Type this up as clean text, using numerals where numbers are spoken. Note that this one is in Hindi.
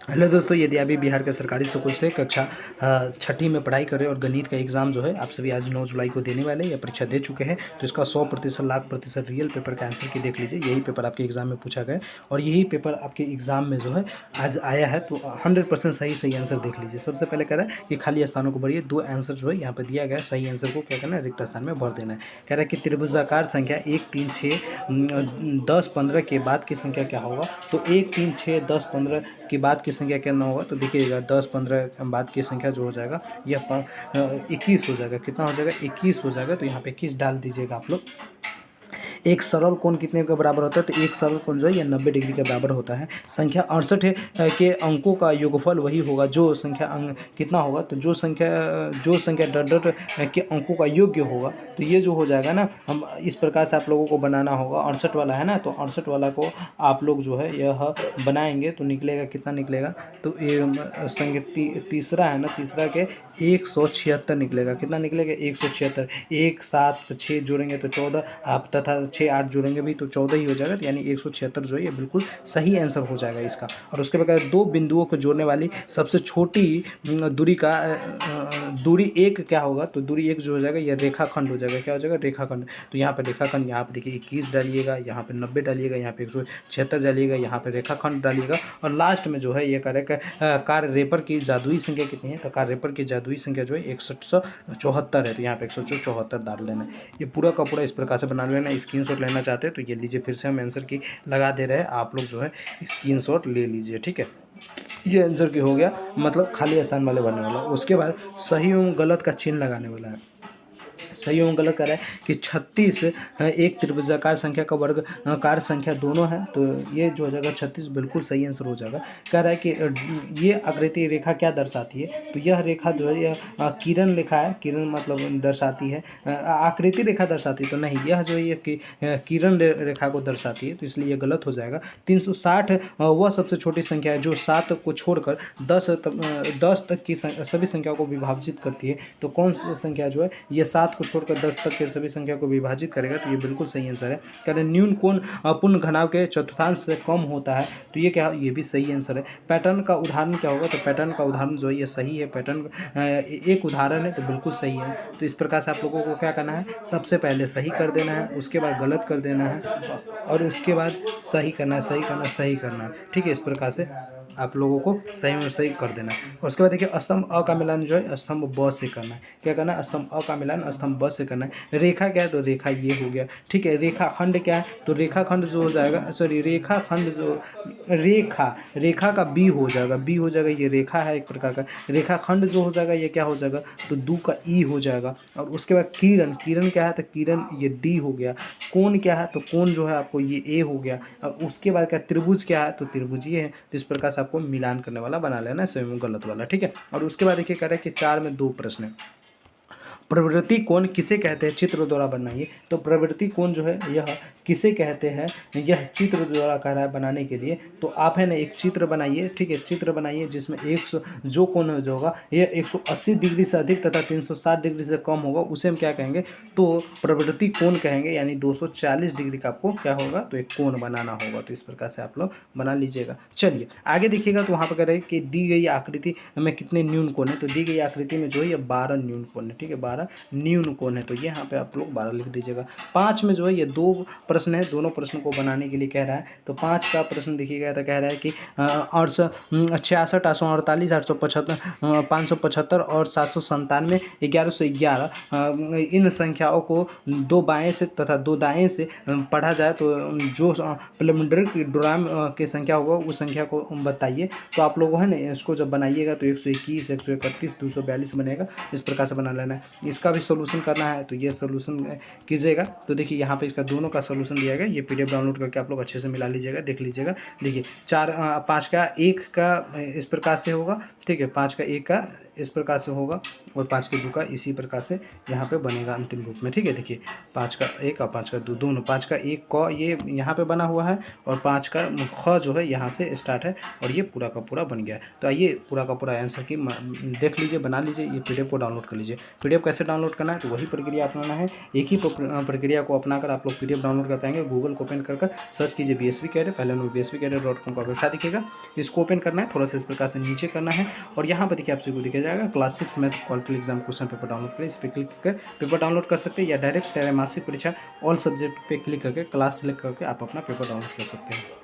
हेलो दोस्तों, यदि अभी बिहार के सरकारी स्कूल से कक्षा छठी में पढ़ाई कर रहे हैं और गणित का एग्ज़ाम जो है आप सभी आज 9 जुलाई को देने वाले हैं या परीक्षा दे चुके हैं, तो इसका 100% लाख प्रतिशत रियल पेपर का आंसर की देख लीजिए। यही पेपर आपके एग्ज़ाम में पूछा गया है और यही पेपर आपके एग्ज़ाम में जो है आज आया है, तो 100% सही आंसर देख लीजिए। सबसे पहले कह रहा है कि खाली स्थानों को भरिए। 2 आंसर जो है यहाँ पर दिया गया है, सही आंसर को क्या करना है, रिक्त स्थान में भर देना है। कह रहा है कि त्रिभुजाकार संख्या 1, 3, 6, 10, 15 के बाद की संख्या क्या होगा। तो 1, 3, 6, 10, 15 के बाद की संख्या कितना होगा, तो देखिएगा 10, 15 बाद की संख्या जो हो जाएगा यह 21 हो जाएगा। कितना हो जाएगा, 21 हो जाएगा। तो यहाँ पे 21 डाल दीजिएगा आप लोग। एक सरल कोण कितने के बराबर होता है, तो एक सरल कोण जो है यह 90 डिग्री के बराबर होता है। संख्या 68 है के अंकों का योगफल वही होगा जो संख्या कितना होगा, तो जो संख्या डट के अंकों का योग्य होगा। तो ये जो हो जाएगा ना, हम इस प्रकार से आप लोगों को बनाना होगा। 68 वाला है ना, तो 68 वाला को आप लोग जो है यह बनाएंगे तो निकलेगा, कितना निकलेगा, तो ये संख्या तीसरा है ना, तीसरा के 176 निकलेगा। कितना निकलेगा, 176। 1, 7, 6 जोड़ेंगे तो 14, आप तथा 6, 8 जोड़ेंगे भी तो 14 ही हो जाएगा। तो यानी 176 जो है ये बिल्कुल सही आंसर हो जाएगा इसका। और उसके बाद दो बिंदुओं को जोड़ने वाली सबसे छोटी दूरी का दूरी एक क्या होगा, तो दूरी एक जो हो जाएगा ये रेखाखंड हो जाएगा। क्या हो जाएगा, रेखाखंड। तो यहाँ पे रेखाखंड, यहाँ पे देखिए 21 डालिएगा, यहाँ पे 90 डालिएगा, यहाँ पे 176 डालिएगा, यहाँ पे रेखाखंड डालिएगा और लास्ट में जो है ये करेगा कार रेपर की जादुई संख्या कितनी है, तो कार रेपर की जादुई संख्या जो है 6174 है। तो यहाँ पे 174 डाल लेना है। ये पूरा का पूरा इस प्रकार से बना लेना। स्क्रीनशॉट लेना चाहते हैं तो ये लीजिए, फिर से हम आंसर की लगा दे रहे हैं, आप लोग जो है स्क्रीनशॉट ले लीजिए। ठीक है, ये आंसर की हो गया, मतलब खाली स्थान वाले भरने वाला। उसके बाद सही एवं गलत का चिन्ह लगाने वाला है। सही एवं गलत कर रहा है कि 36 एक त्रिभुजाकार संख्या का वर्ग कार संख्या दोनों है। तो ये जो हो जाएगा 36 बिल्कुल सही आंसर हो जाएगा। कह रहा है कि ये आकृति रेखा क्या दर्शाती है, तो यह रेखा जो है यह किरण रेखा है। किरण मतलब दर्शाती है, आकृति रेखा दर्शाती है तो नहीं, यह जो है ये किरण रेखा को दर्शाती है, तो इसलिए ये गलत हो जाएगा। 360 वह सबसे छोटी संख्या है जो 7 को छोड़कर 10 तक की सभी संख्याओं को विभाजित करती है। तो कौन सी संख्या जो है ये 7 को छोड़कर 10 तक के सभी संख्या को विभाजित करेगा, तो ये बिल्कुल सही आंसर है। कह रहे न्यून कोण पूर्ण घनाभ के चतुर्थांश से कम होता है, तो ये क्या, ये भी सही आंसर है। पैटर्न का उदाहरण क्या होगा, तो पैटर्न का उदाहरण जो है ये सही है। पैटर्न एक उदाहरण है तो बिल्कुल सही है। तो इस प्रकार से आप लोगों को क्या करना है, सबसे पहले सही कर देना है, उसके बाद गलत कर देना है और उसके बाद सही करना है, सही करना है। ठीक है, इस प्रकार से आप लोगों को सही में सही कर देना है। और उसके बाद देखिए स्तंभ अ का मिलान जो है स्तंभ ब से करना है। क्या करना है, स्तंभ अ का मिलान स्तंभ ब से करना है। रेखा क्या है, तो रेखा ये हो गया। ठीक है, रेखाखंड क्या है, तो रेखाखंड जो हो जाएगा, सॉरी रेखाखंड जो रेखा का बी हो जाएगा, बी हो जाएगा। ये रेखा है एक प्रकार का, रेखाखंड जो हो जाएगा ये क्या हो जाएगा, तो दू का ई हो जाएगा। और उसके बाद किरण, किरण क्या है, तो किरण ये डी हो गया। कोण क्या है, तो कोण जो है आपको ये ए हो गया। और उसके बाद क्या, त्रिभुज क्या है, तो त्रिभुज ये है। तो इस प्रकार से आपको मिलान करने वाला बना लेना है, सही में गलत वाला। ठीक है, और उसके बाद देखिए कह रहा है कि 4 में 2 प्रश्न है। प्रवृत्ति कोण किसे कहते हैं, चित्र द्वारा बनाइए। तो प्रवृत्ति कोण जो है यह किसे कहते हैं, यह चित्र द्वारा कह रहा है बनाने के लिए। तो आप है ना एक चित्र बनाइए। ठीक है, चित्र बनाइए जिसमें 100 जो कोण जो होगा यह 180 डिग्री से अधिक तथा 360 डिग्री से कम होगा, उसे हम क्या कहेंगे, तो प्रवृत्ति कोण कहेंगे। यानी 240 डिग्री का आपको क्या होगा, तो एक कोण बनाना होगा। तो इस प्रकार से आप लोग बना लीजिएगा। चलिए आगे देखिएगा, तो वहाँ पर कह रहे हैं कि दी गई आकृति में कितने न्यून कोण है, तो दी गई आकृति में जो है ये 12 न्यून कोण है। ठीक है, 12 न्यून कोण है, तो ये यहाँ पे आप लोग 12 लिख दीजिएगा। 5 में जो है ये 2 प्रश्न है, दोनों प्रश्न को बनाने के लिए कह रहा है। तो 5 का प्रश्न देखिएगा, तो कह रहा है कि 66, 848, 875, 575 और 797, 1111 इन संख्याओं को 2 बाएं से तथा 2 दाएं से पढ़ा जाए तो जो प्लमेंडर ड्राम की संख्या होगा उस संख्या को बताइए। तो आप लोग है ना इसको जब बनाइएगा तो 121, 131, 242 बनेगा। इस प्रकार से बना लेना है। इसका भी सोल्यूशन करना है तो ये सोल्यूशन कीजिएगा। तो देखिए यहाँ पे इसका दोनों का सोल्यूशन दिया गया, ये पीडीएफ डाउनलोड करके आप लोग अच्छे से मिला लीजिएगा, देख लीजिएगा। देखिए 5 का 1 का इस प्रकार से होगा। ठीक है, 5 का 1 का इस प्रकार से होगा और 5 के 2 का इसी प्रकार से यहाँ पे बनेगा अंतिम रूप में। ठीक है, देखिए 5 का 1 और 5 का 2 दोनों, 5 का 1 क ये यहाँ पे बना हुआ है और 5 का ख जो है यहाँ से स्टार्ट है और ये पूरा का पूरा बन गया है। तो आइए पूरा का पूरा आंसर की देख लीजिए, बना लीजिए, ये पीडीएफ को डाउनलोड कर लीजिए। पीडीएफ कैसे डाउनलोड करना है, तो वही प्रक्रिया अपनाना है। एक ही प्रक्रिया को अपनाकर आप लोग पीडीएफ डाउनलोड कर पाएंगे। गूगल को ओपन कर सर्च कीजिए BSV कैडर, पहले उन्होंने bsvcader.com का वेबसाइट दिखेगा, इसको ओपन करना है, थोड़ा सा इस प्रकार से नीचे करना है और यहाँ पर देखिए आप सभी को दिखाया जाएगा class 6 math qualified exam question paper download करें, इस पर क्लिक करके पेपर डाउनलोड कर सकते हैं या डायरेक्ट त्रैमासिक परीक्षा ऑल सब्जेक्ट पे क्लिक करके क्लास सेलेक्ट करके आप अपना पेपर डाउनलोड कर सकते हैं।